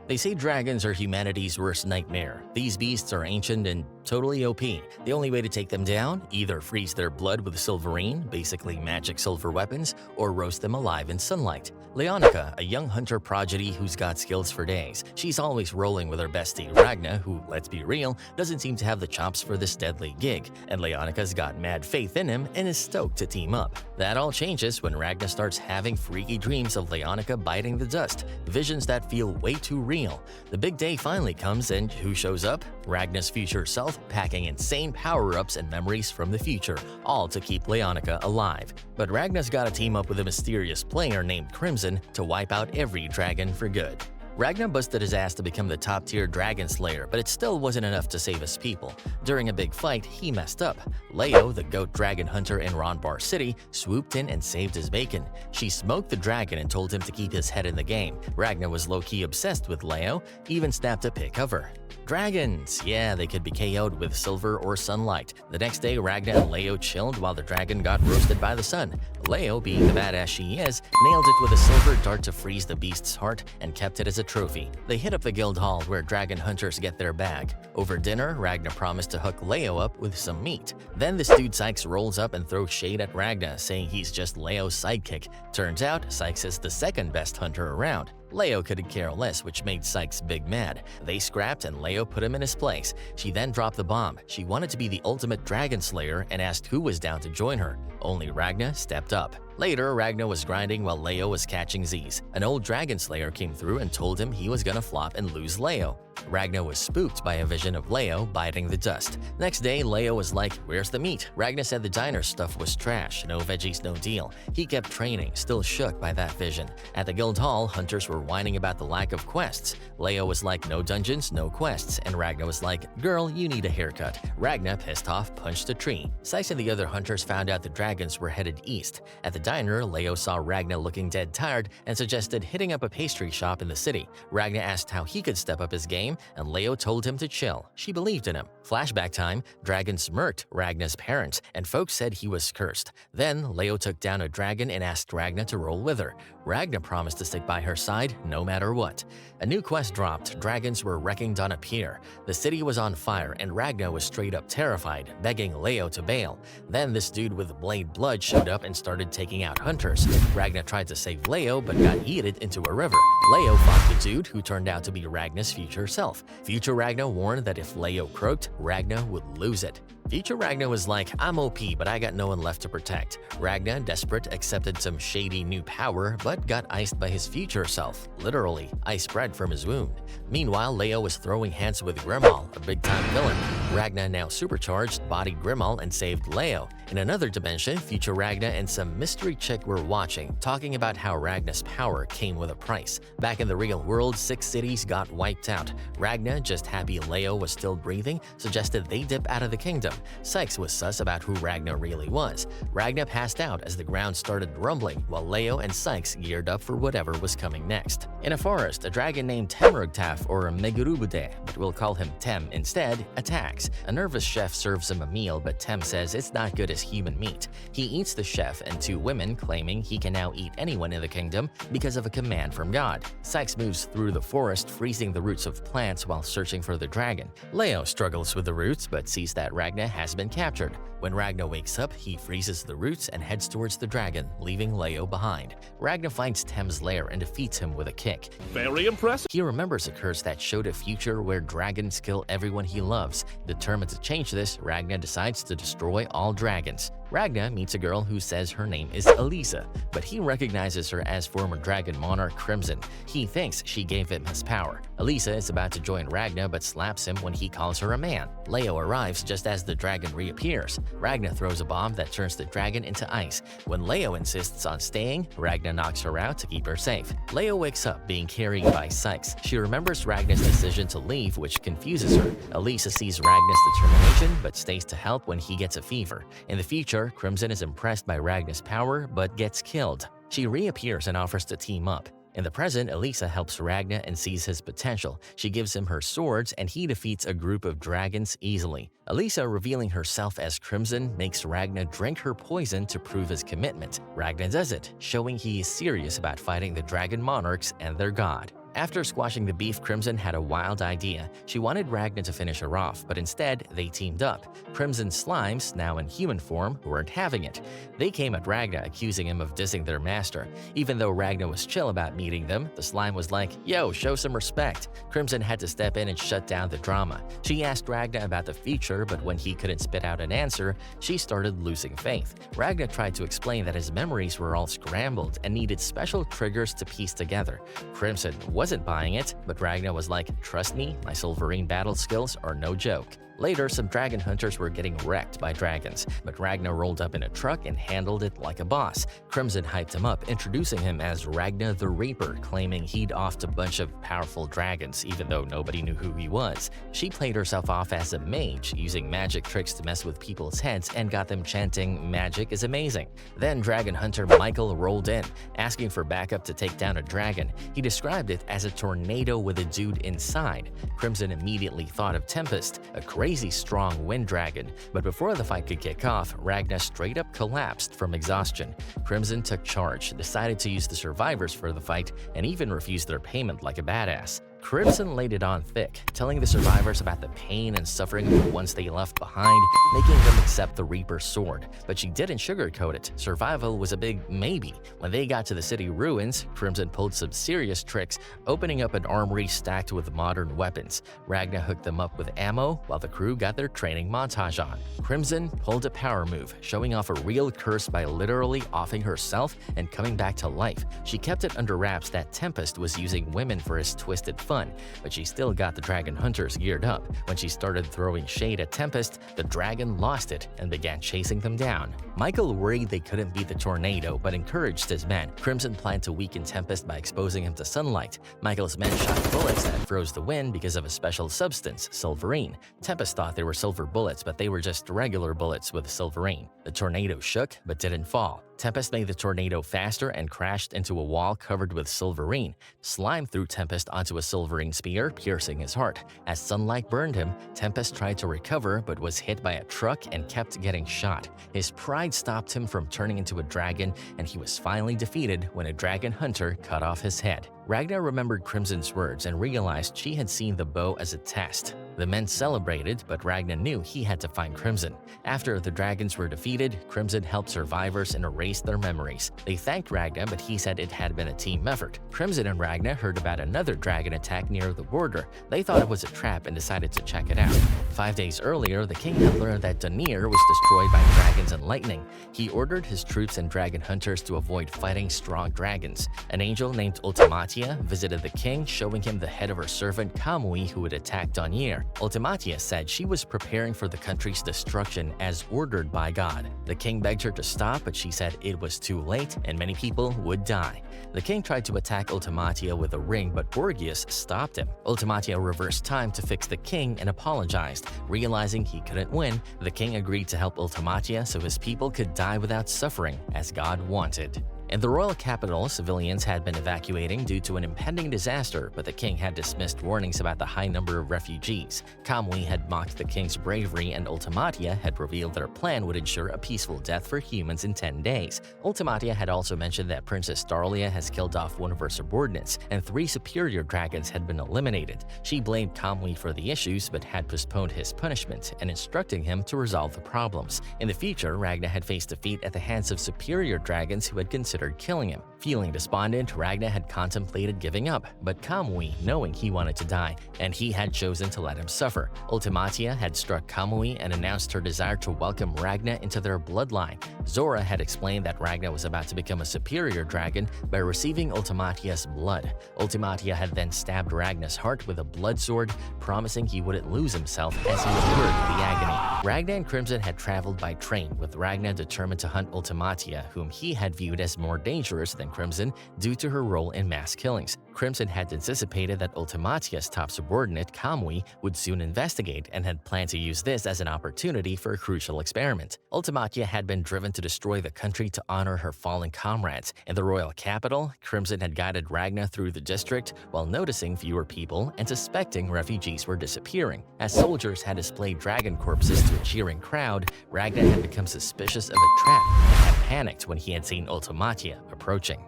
They say dragons are humanity's worst nightmare. These beasts are ancient and totally OP. The only way to take them down? Either freeze their blood with silverine, basically magic silver weapons, or roast them alive in sunlight. Leonica, a young hunter prodigy who's got skills for days. She's always rolling with her bestie Ragna, who, let's be real, doesn't seem to have the chops for this deadly gig. And Leonica's got mad faith in him and is stoked to team up. That all changes when Ragna starts having freaky dreams of Leonica biting the dust, visions that feel way too real. The big day finally comes and who shows up? Ragna's future self, packing insane power-ups and memories from the future, all to keep Leonica alive. But Ragna's gotta team up with a mysterious player named Crimson to wipe out every dragon for good. Ragna busted his ass to become the top-tier dragon slayer, but it still wasn't enough to save his people. During a big fight, he messed up. Leo, the goat dragon hunter in Ronbar City, swooped in and saved his bacon. She smoked the dragon and told him to keep his head in the game. Ragna was low-key obsessed with Leo, even snapped a pic of her. Dragons! Yeah, they could be KO'd with silver or sunlight. The next day, Ragna and Leo chilled while the dragon got roasted by the sun. Leo, being the badass she is, nailed it with a silver dart to freeze the beast's heart and kept it as a trophy. They hit up the guild hall where dragon hunters get their bag. Over dinner, Ragna promised to hook Leo up with some meat. Then this dude Sykes rolls up and throws shade at Ragna, saying he's just Leo's sidekick. Turns out, Sykes is the second best hunter around. Leo couldn't care less, which made Sykes big mad. They scrapped and Leo put him in his place. She then dropped the bomb. She wanted to be the ultimate dragon slayer and asked who was down to join her. Only Ragna stepped up. Later, Ragna was grinding while Leo was catching Z's. An old dragon slayer came through and told him he was gonna flop and lose Leo. Ragna was spooked by a vision of Leo biting the dust. Next day, Leo was like, "Where's the meat?" Ragna said the diner stuff was trash, no veggies, no deal. He kept training, still shook by that vision. At the guild hall, hunters were whining about the lack of quests. Leo was like, "No dungeons, no quests," and Ragna was like, "Girl, you need a haircut." Ragna, pissed off, punched a tree. Sykes and the other hunters found out the dragons were headed east. At the diner, Leo saw Ragna looking dead tired and suggested hitting up a pastry shop in the city. Ragna asked how he could step up his game, and Leo told him to chill. She believed in him. Flashback time, dragons murked Ragna's parents, and folks said he was cursed. Then, Leo took down a dragon and asked Ragna to roll with her. Ragna promised to stick by her side no matter what. A new quest dropped. Dragons were wrecking on a pier. The city was on fire, and Ragna was straight up terrified, begging Leo to bail. Then this dude with blade blood showed up and started taking out hunters. Ragna tried to save Leo, but got yeeted into a river. Leo fought the dude, who turned out to be Ragna's future self. Future Ragna warned that if Leo croaked, Ragna would lose it. Future Ragna was like, "I'm OP, but I got no one left to protect." Ragna, desperate, accepted some shady new power, but got iced by his future self. Literally, ice spread from his wound. Meanwhile, Leo was throwing hands with Grimal, a big-time villain. Ragna, now supercharged, bodied Grimal and saved Leo. In another dimension, future Ragna and some mystery chick were watching, talking about how Ragna's power came with a price. Back in the real world, 6 cities got wiped out. Ragna, just happy Leo was still breathing, suggested they dip out of the kingdom. Sykes was sus about who Ragna really was. Ragna passed out as the ground started rumbling, while Leo and Sykes geared up for whatever was coming next. In a forest, a dragon named Temrugtaf, or Megurubude, but we'll call him Tem instead, attacks. A nervous chef serves him a meal, but Tem says it's not good as human meat. He eats the chef and 2 women, claiming he can now eat anyone in the kingdom because of a command from God. Sykes moves through the forest, freezing the roots of plants while searching for the dragon. Leo struggles with the roots, but sees that Ragna has been captured. When Ragna wakes up, he freezes the roots and heads towards the dragon, leaving Leo behind. Ragna finds Tem's lair and defeats him with a kick. Very impressive. He remembers a curse that showed a future where dragons kill everyone he loves. Determined to change this, Ragna decides to destroy all dragons. Ragna meets a girl who says her name is Elisa, but he recognizes her as former dragon monarch Crimson. He thinks she gave him his power. Elisa is about to join Ragna but slaps him when he calls her a man. Leo arrives just as the dragon reappears. Ragna throws a bomb that turns the dragon into ice. When Leo insists on staying, Ragna knocks her out to keep her safe. Leo wakes up being carried by Sykes. She remembers Ragna's decision to leave, which confuses her. Elisa sees Ragna's determination but stays to help when he gets a fever. In the future, Crimson is impressed by Ragna's power but gets killed. She reappears and offers to team up. In the present, Elisa helps Ragna and sees his potential. She gives him her swords and he defeats a group of dragons easily. Elisa, revealing herself as Crimson, makes Ragna drink her poison to prove his commitment. Ragna does it, showing he is serious about fighting the dragon monarchs and their god. After squashing the beef, Crimson had a wild idea. She wanted Ragna to finish her off, but instead, they teamed up. Crimson's slimes, now in human form, weren't having it. They came at Ragna, accusing him of dissing their master. Even though Ragna was chill about meeting them, the slime was like, "Yo, show some respect." Crimson had to step in and shut down the drama. She asked Ragna about the future, but when he couldn't spit out an answer, she started losing faith. Ragna tried to explain that his memories were all scrambled and needed special triggers to piece together. Crimson wasn't buying it, but Ragna was like, "Trust me, my Silverine battle skills are no joke." Later, some dragon hunters were getting wrecked by dragons, but Ragna rolled up in a truck and handled it like a boss. Crimson hyped him up, introducing him as Ragna the Reaper, claiming he'd offed a bunch of powerful dragons, even though nobody knew who he was. She played herself off as a mage, using magic tricks to mess with people's heads and got them chanting, "Magic is amazing." Then dragon hunter Michael rolled in, asking for backup to take down a dragon. He described it as a tornado with a dude inside. Crimson immediately thought of Tempest, a crazy strong wind dragon, but before the fight could kick off, Ragna straight up collapsed from exhaustion. Crimson took charge, decided to use the survivors for the fight, and even refused their payment like a badass. Crimson laid it on thick, telling the survivors about the pain and suffering of the ones they left behind, making them accept the Reaper's sword. But she didn't sugarcoat it. Survival was a big maybe. When they got to the city ruins, Crimson pulled some serious tricks, opening up an armory stacked with modern weapons. Ragna hooked them up with ammo, while the crew got their training montage on. Crimson pulled a power move, showing off a real curse by literally offing herself and coming back to life. She kept it under wraps that Tempest was using women for his twisted fun, but she still got the dragon hunters geared up. When she started throwing shade at Tempest, the dragon lost it and began chasing them down. Michael worried they couldn't beat the tornado, but encouraged his men. Crimson planned to weaken Tempest by exposing him to sunlight. Michael's men shot bullets that froze the wind because of a special substance, Silverine. Tempest thought they were silver bullets, but they were just regular bullets with Silverine. The tornado shook, but didn't fall. Tempest made the tornado faster and crashed into a wall covered with Silverine. Slime threw Tempest onto a Silverine spear, piercing his heart. As sunlight burned him, Tempest tried to recover but was hit by a truck and kept getting shot. His pride stopped him from turning into a dragon, and he was finally defeated when a dragon hunter cut off his head. Ragna remembered Crimson's words and realized she had seen the bow as a test. The men celebrated, but Ragna knew he had to find Crimson. After the dragons were defeated, Crimson helped survivors and erased their memories. They thanked Ragna, but he said it had been a team effort. Crimson and Ragna heard about another dragon attack near the border. They thought it was a trap and decided to check it out. 5 days earlier, the king had learned that Danir was destroyed by dragons and lightning. He ordered his troops and dragon hunters to avoid fighting strong dragons. An angel named Ultima visited the king, showing him the head of her servant Kamui, who had attacked Danir. Ultima said she was preparing for the country's destruction as ordered by God. The king begged her to stop, but she said it was too late and many people would die. The king tried to attack Ultima with a ring, but Borgias stopped him. Ultima reversed time to fix the king and apologized. Realizing he couldn't win, the king agreed to help Ultima so his people could die without suffering, as God wanted. In the royal capital, civilians had been evacuating due to an impending disaster, but the king had dismissed warnings about the high number of refugees. Kamui had mocked the king's bravery, and Ultimatia had revealed that her plan would ensure a peaceful death for humans in 10 days. Ultimatia had also mentioned that Princess Darlia has killed off one of her subordinates, and 3 superior dragons had been eliminated. She blamed Kamui for the issues, but had postponed his punishment and instructing him to resolve the problems. In the future, Ragna had faced defeat at the hands of superior dragons who had considered killing him. Feeling despondent, Ragna had contemplated giving up, but Kamui, knowing he wanted to die, and he had chosen to let him suffer. Ultimatia had struck Kamui and announced her desire to welcome Ragna into their bloodline. Zora had explained that Ragna was about to become a superior dragon by receiving Ultimatia's blood. Ultimatia had then stabbed Ragna's heart with a blood sword, promising he wouldn't lose himself as he endured the agony. Ragna and Crimson had traveled by train, with Ragna determined to hunt Ultimatia, whom he had viewed as more dangerous than Crimson due to her role in mass killings. Crimson had anticipated that Ultimatia's top subordinate, Kamui, would soon investigate and had planned to use this as an opportunity for a crucial experiment. Ultimatia had been driven to destroy the country to honor her fallen comrades. In the royal capital, Crimson had guided Ragna through the district while noticing fewer people and suspecting refugees were disappearing. As soldiers had displayed dragon corpses to a cheering crowd, Ragna had become suspicious of a trap and had panicked when he had seen Ultimatia approaching.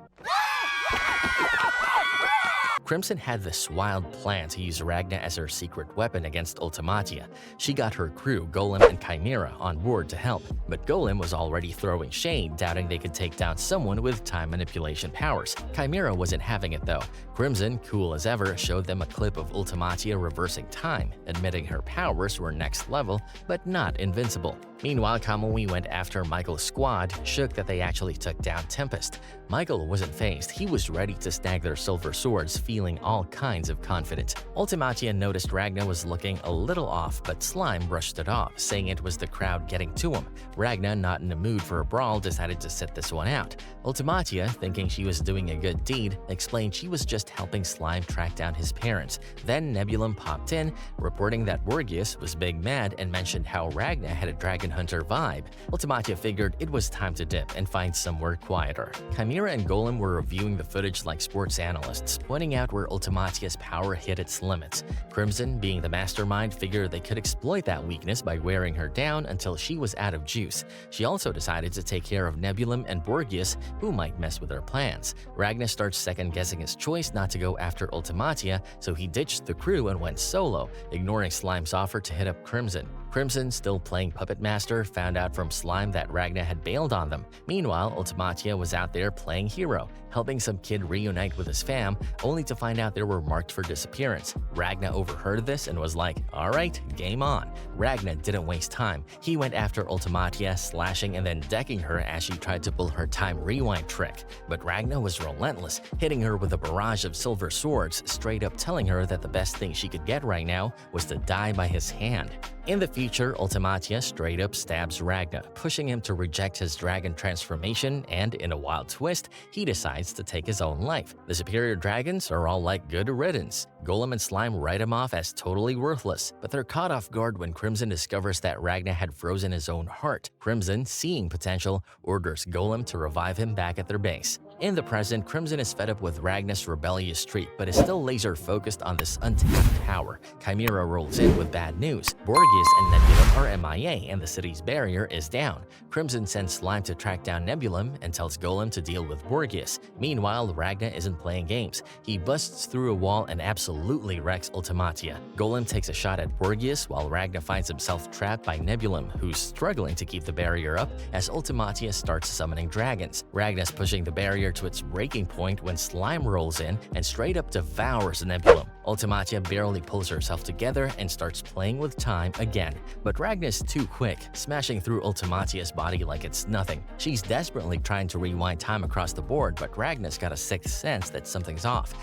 Crimson had this wild plan to use Ragna as her secret weapon against Ultimatia. She got her crew, Golem and Chimera, on board to help, but Golem was already throwing shade, doubting they could take down someone with time manipulation powers. Chimera wasn't having it though. Crimson, cool as ever, showed them a clip of Ultimatia reversing time, admitting her powers were next level, but not invincible. Meanwhile, Kamui went after Michael's squad, shook that they actually took down Tempest. Michael wasn't fazed, he was ready to snag their silver swords, feeling all kinds of confident. Ultimatia noticed Ragna was looking a little off, but Slime brushed it off, saying it was the crowd getting to him. Ragna, not in the mood for a brawl, decided to sit this one out. Ultimatia, thinking she was doing a good deed, explained she was just helping Slime track down his parents. Then Nebulum popped in, reporting that Borgias was big mad and mentioned how Ragna had a dragon hunter vibe. Ultimatia figured it was time to dip and find somewhere quieter. Chimera and Golem were reviewing the footage like sports analysts, pointing out where Ultimatia's power hit its limits. Crimson, being the mastermind, figured they could exploit that weakness by wearing her down until she was out of juice. She also decided to take care of Nebulum and Borgias, who might mess with her plans. Ragna starts second-guessing his choice not to go after Ultimatia, so he ditched the crew and went solo, ignoring Slime's offer to hit up Crimson. Crimson, still playing Puppet Master, found out from Slime that Ragna had bailed on them. Meanwhile, Ultimatia was out there playing hero, helping some kid reunite with his fam, only to find out they were marked for disappearance. Ragna overheard this and was like, alright, game on. Ragna didn't waste time. He went after Ultimatia, slashing and then decking her as she tried to pull her time rewind trick. But Ragna was relentless, hitting her with a barrage of silver swords, straight up telling her that the best thing she could get right now was to die by his hand. In the future, Ultimatia straight up stabs Ragna, pushing him to reject his dragon transformation, and in a wild twist, he decides to take his own life. The superior dragons are all like good riddance. Golem and Slime write him off as totally worthless, but they're caught off guard when Crimson discovers that Ragna had frozen his own heart. Crimson, seeing potential, orders Golem to revive him back at their base. In the present, Crimson is fed up with Ragna's rebellious streak, but is still laser-focused on this untapped power. Chimera rolls in with bad news. Borgias and Nebulum are MIA, and the city's barrier is down. Crimson sends Slime to track down Nebulum and tells Golem to deal with Borgias. Meanwhile, Ragna isn't playing games. He busts through a wall and absolutely wrecks Ultimatia. Golem takes a shot at Borgias, while Ragna finds himself trapped by Nebulum, who's struggling to keep the barrier up as Ultimatia starts summoning dragons. Ragna's pushing the barrier to its breaking point when Slime rolls in and straight up devours Nebulum. Ultimatia barely pulls herself together and starts playing with time again, but Ragna's too quick, smashing through Ultimatia's body like it's nothing. She's desperately trying to rewind time across the board, but Ragna's got a sixth sense that something's off.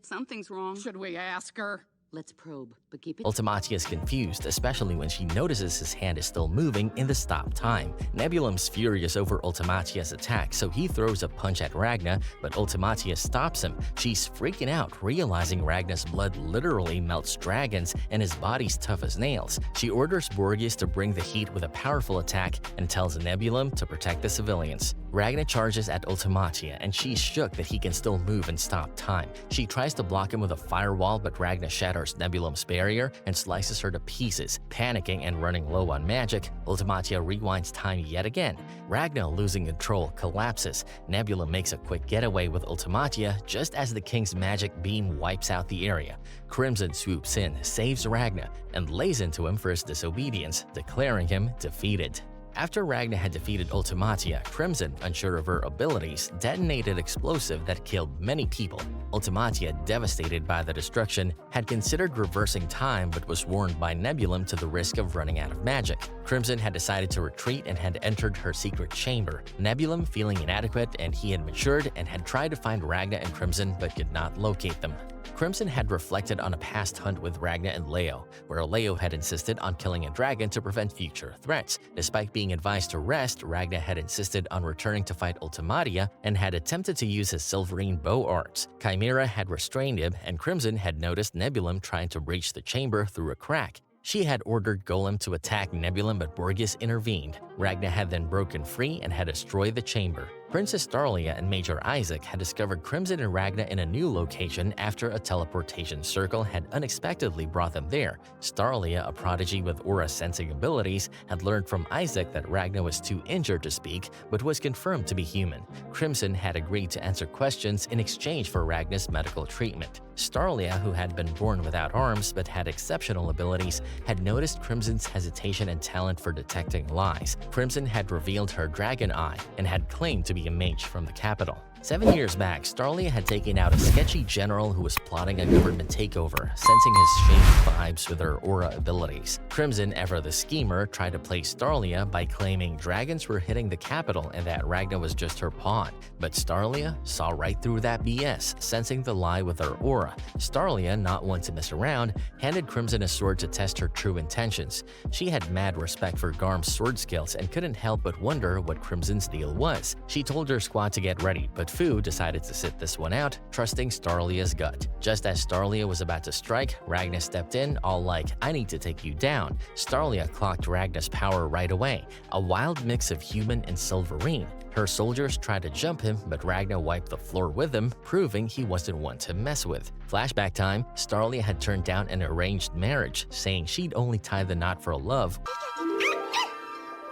Something's wrong. Should we ask her? Let's probe, but keep it. Ultimatia is confused, especially when she notices his hand is still moving in the stop time. Nebulum's furious over Ultimatia's attack, so he throws a punch at Ragna, but Ultimatia stops him. She's freaking out, realizing Ragna's blood literally melts dragons and his body's tough as nails. She orders Borgias to bring the heat with a powerful attack and tells Nebulum to protect the civilians. Ragna charges at Ultimatia, and she's shook that he can still move and stop time. She tries to block him with a firewall, but Ragna shatters Nebulum's barrier and slices her to pieces. Panicking and running low on magic, Ultimatia rewinds time yet again. Ragna, losing control, collapses. Nebulum makes a quick getaway with Ultimatia just as the king's magic beam wipes out the area. Crimson swoops in, saves Ragna, and lays into him for his disobedience, declaring him defeated. After Ragna had defeated Ultimatia, Crimson, unsure of her abilities, detonated explosive that killed many people. Ultimatia, devastated by the destruction, had considered reversing time but was warned by Nebulum to the risk of running out of magic. Crimson had decided to retreat and had entered her secret chamber. Nebulum, feeling inadequate and he had matured and had tried to find Ragna and Crimson but could not locate them. Crimson had reflected on a past hunt with Ragna and Leo, where Leo had insisted on killing a dragon to prevent future threats. Despite being advised to rest, Ragna had insisted on returning to fight Ultimatia and had attempted to use his silverine bow arts. Chimera had restrained him, and Crimson had noticed Nebulum trying to breach the chamber through a crack. She had ordered Golem to attack Nebulum, but Borgias intervened. Ragna had then broken free and had destroyed the chamber. Princess Starlia and Major Isaac had discovered Crimson and Ragna in a new location after a teleportation circle had unexpectedly brought them there. Starlia, a prodigy with aura sensing abilities, had learned from Isaac that Ragna was too injured to speak but was confirmed to be human. Crimson had agreed to answer questions in exchange for Ragna's medical treatment. Starlia, who had been born without arms but had exceptional abilities, had noticed Crimson's hesitation and talent for detecting lies. Crimson had revealed her dragon eye and had claimed to be a mage from the capital. 7 years back, Starlia had taken out a sketchy general who was plotting a government takeover, sensing his shady vibes with her aura abilities. Crimson, ever the schemer, tried to play Starlia by claiming dragons were hitting the capital and that Ragna was just her pawn. But Starlia saw right through that BS, sensing the lie with her aura. Starlia, not one to mess around, handed Crimson a sword to test her true intentions. She had mad respect for Garm's sword skills and couldn't help but wonder what Crimson's deal was. She told her squad to get ready, but Fu decided to sit this one out, trusting Starlia's gut. Just as Starlia was about to strike, Ragna stepped in, all like, "I need to take you down." Starlia clocked Ragna's power right away, a wild mix of human and silverine. Her soldiers tried to jump him, but Ragna wiped the floor with him, proving he wasn't one to mess with. Flashback time, Starlia had turned down an arranged marriage, saying she'd only tie the knot for love,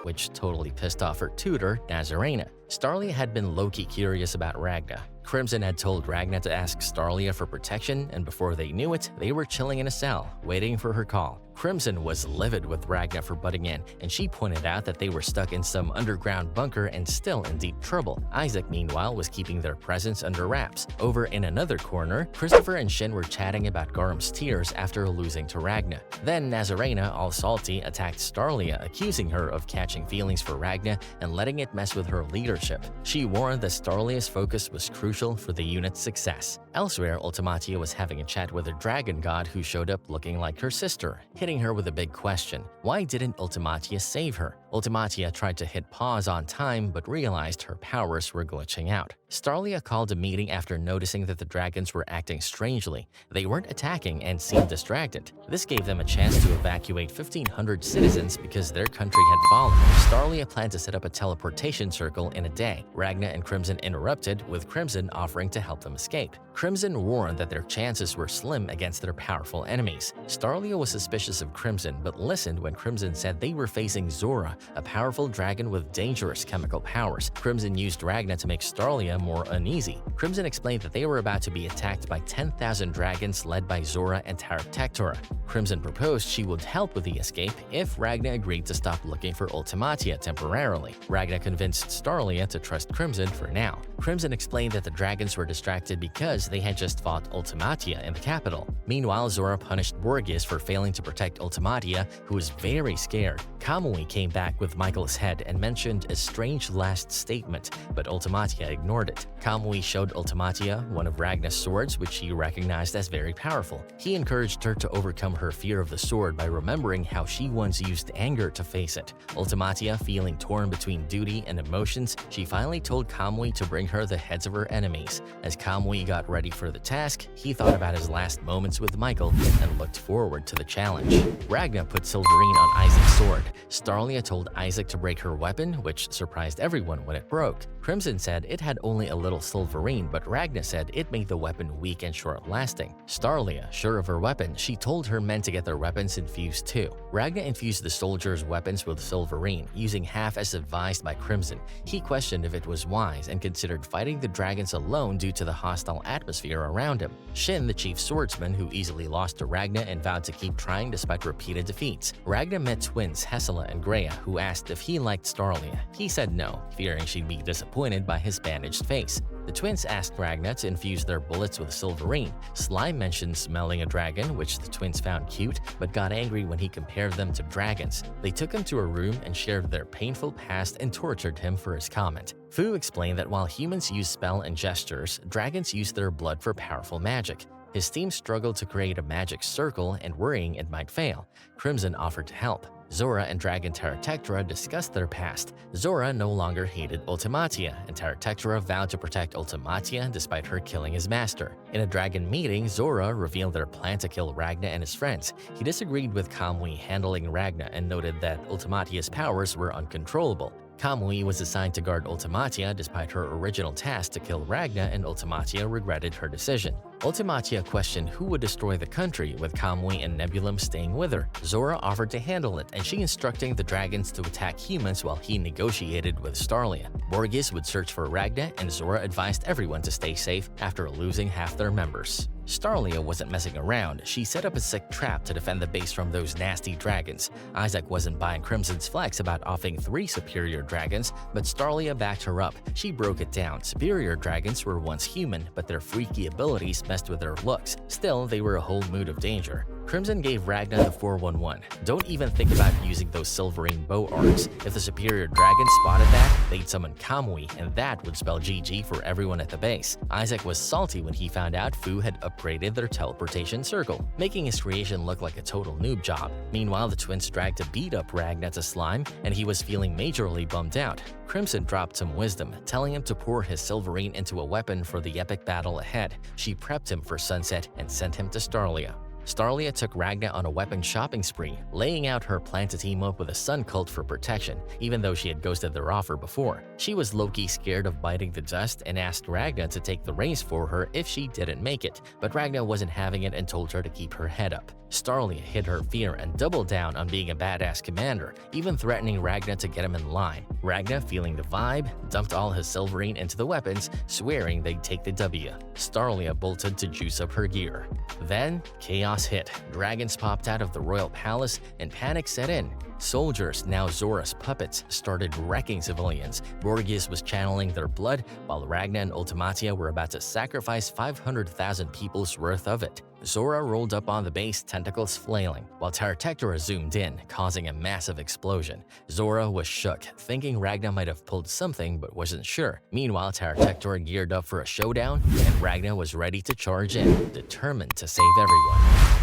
which totally pissed off her tutor, Nazarena. Starlia had been low-key curious about Ragna. Crimson had told Ragna to ask Starlia for protection, and before they knew it, they were chilling in a cell, waiting for her call. Crimson was livid with Ragna for butting in, and she pointed out that they were stuck in some underground bunker and still in deep trouble. Isaac, meanwhile, was keeping their presence under wraps. Over in another corner, Christopher and Shin were chatting about Garm's tears after losing to Ragna. Then Nazarena, all salty, attacked Starlia, accusing her of catching feelings for Ragna and letting it mess with her leadership. She warned that Starlia's focus was crucial for the unit's success. Elsewhere, Ultimatia was having a chat with a dragon god who showed up looking like her sister, hitting her with a big question. Why didn't Ultimatia save her? Ultimatia tried to hit pause on time but realized her powers were glitching out. Starlia called a meeting after noticing that the dragons were acting strangely. They weren't attacking and seemed distracted. This gave them a chance to evacuate 1,500 citizens because their country had fallen. Starlia planned to set up a teleportation circle in a day. Ragna and Crimson interrupted, with Crimson offering to help them escape. Crimson warned that their chances were slim against their powerful enemies. Starlia was suspicious of Crimson but listened when Crimson said they were facing Zora, a powerful dragon with dangerous chemical powers. Crimson used Ragna to make Starlia more uneasy. Crimson explained that they were about to be attacked by 10,000 dragons led by Zora and Tectora. Crimson proposed she would help with the escape if Ragna agreed to stop looking for Ultimatia temporarily. Ragna convinced Starlia to trust Crimson for now. Crimson explained that the dragons were distracted because they had just fought Ultimatia in the capital. Meanwhile, Zora punished Borges for failing to protect Ultimatia, who was very scared. Kamui came back with Michael's head and mentioned a strange last statement, but Ultimatia ignored it. Kamui showed Ultimatia one of Ragna's swords, which she recognized as very powerful. He encouraged her to overcome her fear of the sword by remembering how she once used anger to face it. Ultimatia, feeling torn between duty and emotions, she finally told Kamui to bring her the heads of her enemies. As Kamui got ready for the task, he thought about his last moments with Michael and looked forward to the challenge. Ragna put Silverine on Isaac's sword. Starlia told Isaac to break her weapon, which surprised everyone when it broke. Crimson said it had only a little Silverine, but Ragna said it made the weapon weak and short-lasting. Starlia, sure of her weapon, she told her men to get their weapons infused too. Ragna infused the soldiers' weapons with Silverine, using half as advised by Crimson. He questioned if it was wise and considered fighting the dragons alone due to the hostile atmosphere around him. Shin, the chief swordsman who easily lost to Ragna and vowed to keep trying despite repeated defeats. Ragna met twins Hesela and Greya, who asked if he liked Starlia. He said no, fearing she'd be disappointed by his bandaged face. The twins asked Ragna to infuse their bullets with Silverine. Slime mentioned smelling a dragon, which the twins found cute, but got angry when he compared them to dragons. They took him to a room and shared their painful past and tortured him for his comment. Fu explained that while humans use spell and gestures, dragons use their blood for powerful magic. His team struggled to create a magic circle and worrying it might fail. Crimson offered to help. Zora and Dragon Tectora discussed their past. Zora no longer hated Ultimatia, and Tectora vowed to protect Ultimatia despite her killing his master. In a dragon meeting, Zora revealed their plan to kill Ragna and his friends. He disagreed with Kamui handling Ragna and noted that Ultimatia's powers were uncontrollable. Kamui was assigned to guard Ultimatia despite her original task to kill Ragna, and Ultimatia regretted her decision. Ultimatia questioned who would destroy the country, with Kamui and Nebulum staying with her. Zora offered to handle it, and she instructing the dragons to attack humans while he negotiated with Starlia. Borges would search for Ragna, and Zora advised everyone to stay safe after losing half their members. Starlia wasn't messing around. She set up a sick trap to defend the base from those nasty dragons. Isaac wasn't buying Crimson's flex about offing 3 superior dragons, but Starlia backed her up. She broke it down. Superior dragons were once human, but their freaky abilities messed with their looks. Still, they were a whole mood of danger. Crimson gave Ragna the 411. Don't even think about using those silverine bow arcs. If the superior dragon spotted that, they'd summon Kamui, and that would spell GG for everyone at the base. Isaac was salty when he found out Fu had upgraded their teleportation circle, making his creation look like a total noob job. Meanwhile, the twins dragged to beat up Ragna to slime, and he was feeling majorly bummed out. Crimson dropped some wisdom, telling him to pour his silverine into a weapon for the epic battle ahead. She prepped him for sunset and sent him to Starlia. Starlia took Ragna on a weapon shopping spree, laying out her plan to team up with a sun cult for protection, even though she had ghosted their offer before. She was low-key scared of biting the dust and asked Ragna to take the reins for her if she didn't make it, but Ragna wasn't having it and told her to keep her head up. Starlia hid her fear and doubled down on being a badass commander, even threatening Ragna to get him in line. Ragna, feeling the vibe, dumped all his silverine into the weapons, swearing they'd take the W. Starlia bolted to juice up her gear. Then, chaos hit. Dragons popped out of the royal palace and panic set in. Soldiers, now Zora's puppets, started wrecking civilians. Borges was channeling their blood, while Ragna and Ultimatia were about to sacrifice 500,000 people's worth of it. Zora rolled up on the base, tentacles flailing, while Terratectora zoomed in, causing a massive explosion. Zora was shook, thinking Ragna might have pulled something but wasn't sure. Meanwhile, Terratectora geared up for a showdown, and Ragna was ready to charge in, determined to save everyone.